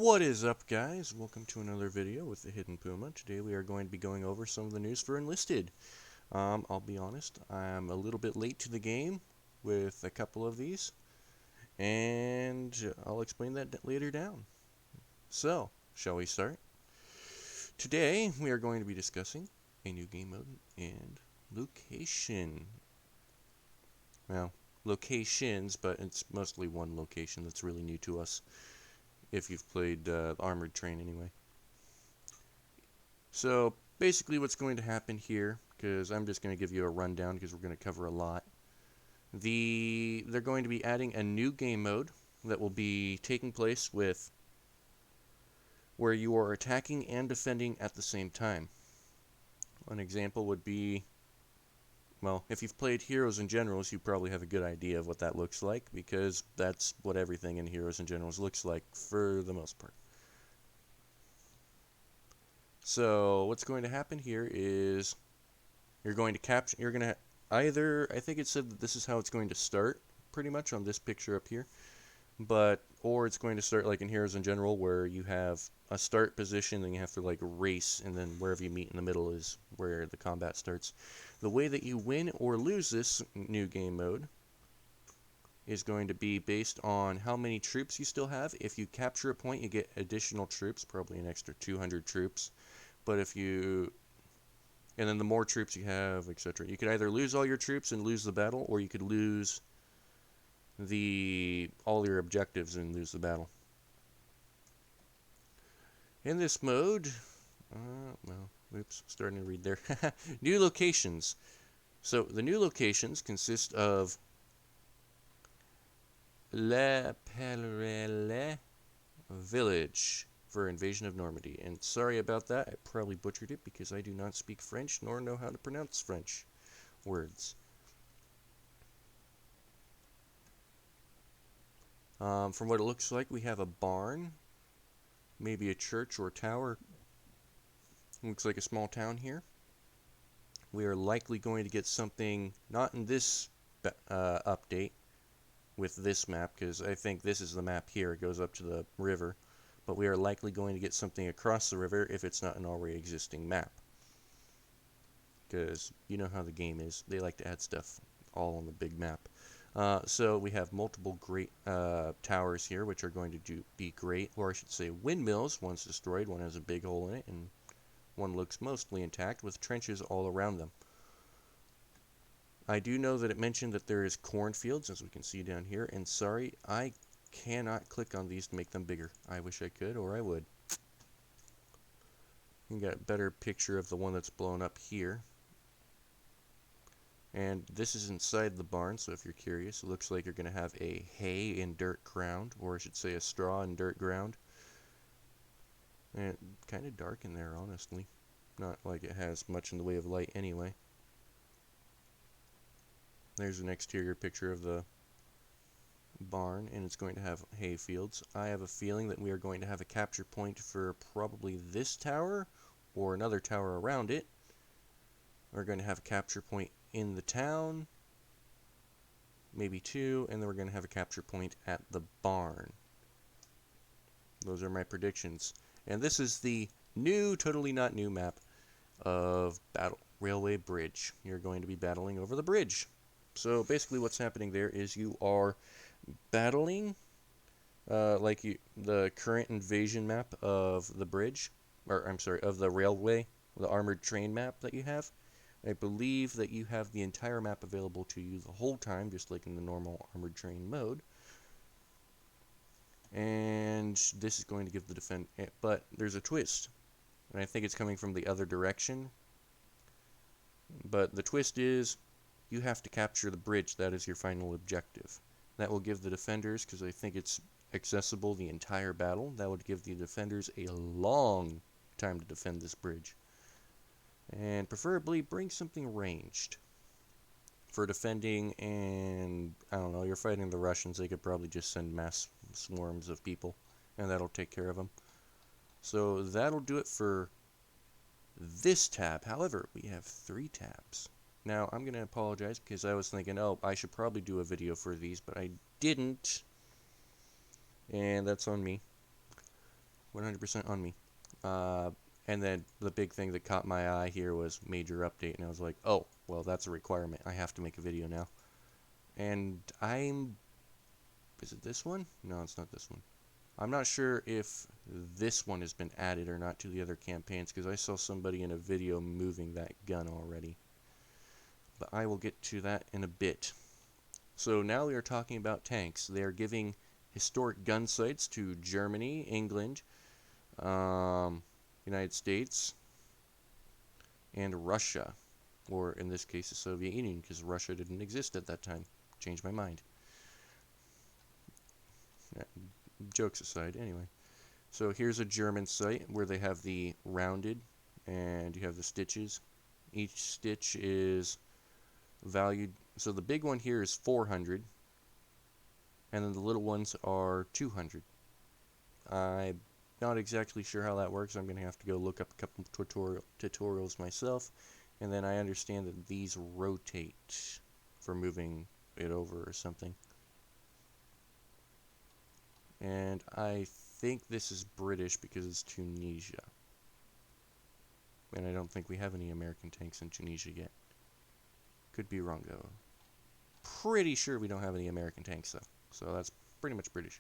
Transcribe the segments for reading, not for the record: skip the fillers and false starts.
What is up, guys? Welcome to another video with the Hidden Puma. Today we are going to be going over some of the news for Enlisted. I'll be honest, I'm a little bit late to the game with a couple of these, and I'll explain that later down. So, shall we start? Today we are going to be discussing a new game mode and location. Well, locations, but it's mostly one location that's really new to us. If you've played Armored Train anyway. So basically what's going to happen here, because I'm just going to give you a rundown because we're going to cover a lot. They're going to be adding a new game mode that will be taking place with where you are attacking and defending at the same time. An example would be, well, if you've played Heroes and Generals, you probably have a good idea of what that looks like, because that's what everything in Heroes and Generals looks like for the most part. So what's going to happen here is you're going to either, I think it said that this is how it's going to start, pretty much on this picture up here, or it's going to start like in Heroes in General, where you have a start position, then you have to like race, and then wherever you meet in the middle is where the combat starts. The way that you win or lose this new game mode is going to be based on how many troops you still have. If you capture a point, you get additional troops, probably an extra 200 troops. But and then the more troops you have, etc. You could either lose all your troops and lose the battle, or you could lose all your objectives and lose the battle. In this mode, starting to read there. New locations. So the new locations consist of La Perrelle Village for Invasion of Normandy. And sorry about that, I probably butchered it because I do not speak French nor know how to pronounce French words. From what it looks like, we have a barn, maybe a church or a tower. Looks like a small town here. We are likely going to get something, not in this update with this map, because I think this is the map here. It goes up to the river. But we are likely going to get something across the river if it's not an already existing map. Because you know how the game is. They like to add stuff all on the big map. So we have multiple great towers here, which are going to be great. Or I should say windmills. One's destroyed, one has a big hole in it, and one looks mostly intact with trenches all around them. I do know that it mentioned that there is cornfields, as we can see down here. And sorry, I cannot click on these to make them bigger. I wish I could, or I would. You got a better picture of the one that's blown up here. And this is inside the barn, so if you're curious, it looks like you're going to have a hay and dirt ground, or I should say a straw and dirt ground. And kind of dark in there, honestly. Not like it has much in the way of light anyway. There's an exterior picture of the barn, and it's going to have hay fields. I have a feeling that we are going to have a capture point for probably this tower or another tower around it. We're going to have a capture point in the town, maybe two, and then we're going to have a capture point at the barn. Those are my predictions. And this is the new, totally not new map of Battle Railway Bridge. You're going to be battling over the bridge. So basically what's happening there is you are battling the current invasion map of the bridge, or I'm sorry, of the railway, the armored train map that you have. I believe that you have the entire map available to you the whole time, just like in the normal armored train mode. And this is going to give the but there's a twist, and I think it's coming from the other direction. But the twist is you have to capture the bridge. That is your final objective. That will give the defenders, because I think it's accessible the entire battle, that would give the defenders a long time to defend this bridge. And preferably bring something ranged for defending, and I don't know, you're fighting the Russians, they could probably just send mass swarms of people, and that'll take care of them. So that'll do it for this tab. However, we have 3 tabs. Now, I'm going to apologize because I was thinking, oh, I should probably do a video for these, but I didn't. And that's on me. 100% on me. And then the big thing that caught my eye here was major update, and I was like, oh, well, that's a requirement. I have to make a video now. And is it this one? No, it's not this one. I'm not sure if this one has been added or not to the other campaigns, because I saw somebody in a video moving that gun already. But I will get to that in a bit. So now we are talking about tanks. They are giving historic gun sites to Germany, England, United States, and Russia. Or in this case, the Soviet Union, because Russia didn't exist at that time. Changed my mind. Jokes aside, anyway. So here's a German site where they have the rounded, and you have the stitches. Each stitch is valued. So the big one here is 400, and then the little ones are 200. I'm not exactly sure how that works. I'm going to have to go look up a couple tutorials myself, and then I understand that these rotate for moving it over or something. And I think this is British because it's Tunisia. And I don't think we have any American tanks in Tunisia yet. Could be wrong, though. Pretty sure we don't have any American tanks, though. So that's pretty much British.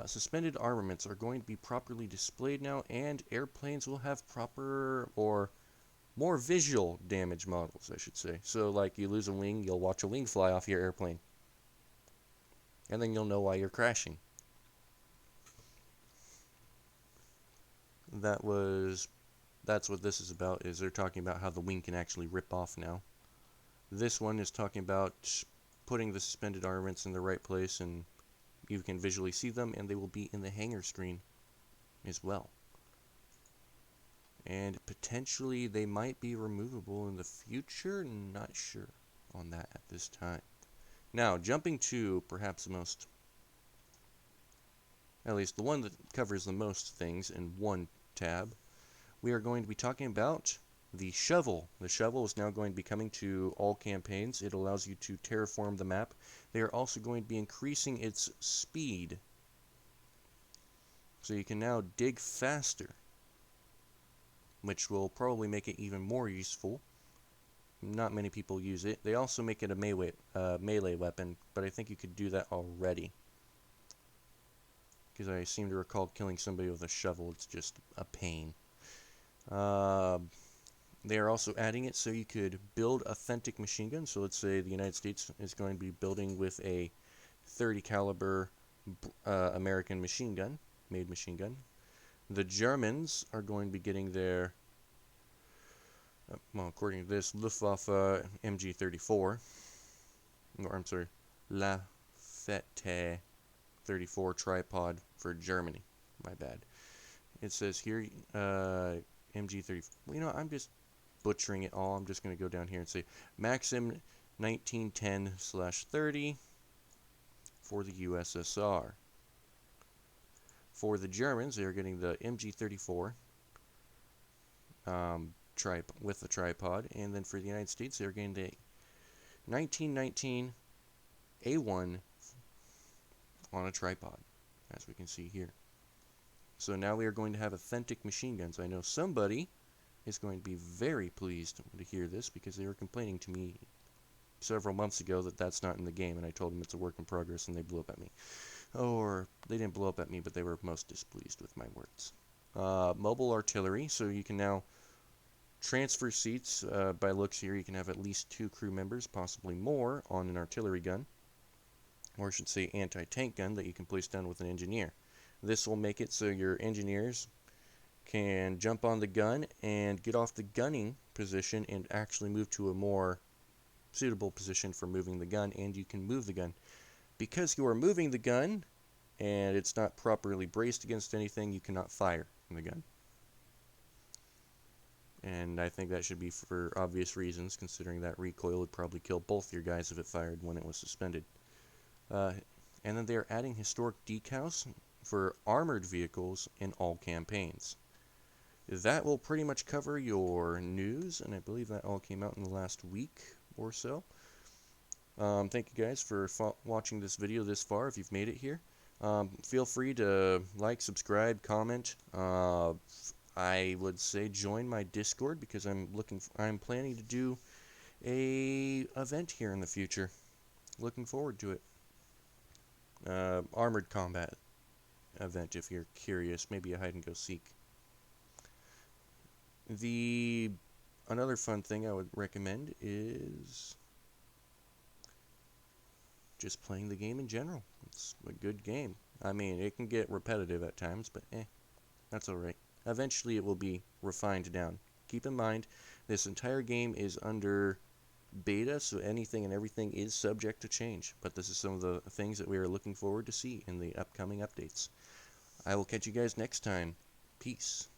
Suspended armaments are going to be properly displayed now, and airplanes will have proper or more visual damage models, I should say. So, like, you lose a wing, you'll watch a wing fly off your airplane. And then you'll know why you're crashing. That's what this is about, is they're talking about how the wing can actually rip off now. This one is talking about putting the suspended armaments in the right place, and you can visually see them, and they will be in the hangar screen as well. And potentially they might be removable in the future, not sure on that at this time. Now, jumping to perhaps the most, at least the one that covers the most things in one tab, we are going to be talking about the shovel. The shovel is now going to be coming to all campaigns. It allows you to terraform the map. They are also going to be increasing its speed, so you can now dig faster, which will probably make it even more useful. Not many people use it. They also make it a melee weapon, but I think you could do that already, because I seem to recall killing somebody with a shovel. It's just a pain. They are also adding it so you could build authentic machine guns. So let's say the United States is going to be building with a 30 caliber American machine gun, made machine gun. The Germans are going to be getting their, well, according to this, Luftwaffe MG34, or I'm sorry, Lafette 34 tripod for Germany. My bad. It says here, MG34. You know, I'm just butchering it all. I'm just going to go down here and say Maxim 1910/30 for the USSR. For the Germans, they are getting the MG34 with the tripod, and then for the United States, they are getting the 1919 A1 on a tripod, as we can see here. So now we are going to have authentic machine guns. I know somebody is going to be very pleased to hear this, because they were complaining to me several months ago that that's not in the game, and I told them it's a work in progress, and they blew up at me. Or they didn't blow up at me, but they were most displeased with my words. Mobile artillery, so you can now transfer seats. By looks here, you can have at least 2 crew members, possibly more, on an artillery gun, or I should say anti-tank gun, that you can place down with an engineer. This will make it so your engineers can jump on the gun and get off the gunning position and actually move to a more suitable position for moving the gun, and you can move the gun. Because you are moving the gun and it's not properly braced against anything, you cannot fire from the gun. And I think that should be for obvious reasons, considering that recoil would probably kill both your guys if it fired when it was suspended. And then they are adding historic decals for armored vehicles in all campaigns. That will pretty much cover your news, and I believe that all came out in the last week or so. Thank you guys for watching this video this far, if you've made it here. Feel free to like, subscribe, comment. I would say join my Discord because I'm planning to do a event here in the future. Looking forward to it. Armored combat event, if you're curious. Maybe a hide and go seek. Another fun thing I would recommend is just playing the game in general. It's a good game. I mean, it can get repetitive at times, but that's alright. Eventually it will be refined down. Keep in mind, this entire game is under beta, so anything and everything is subject to change. But this is some of the things that we are looking forward to see in the upcoming updates. I will catch you guys next time. Peace.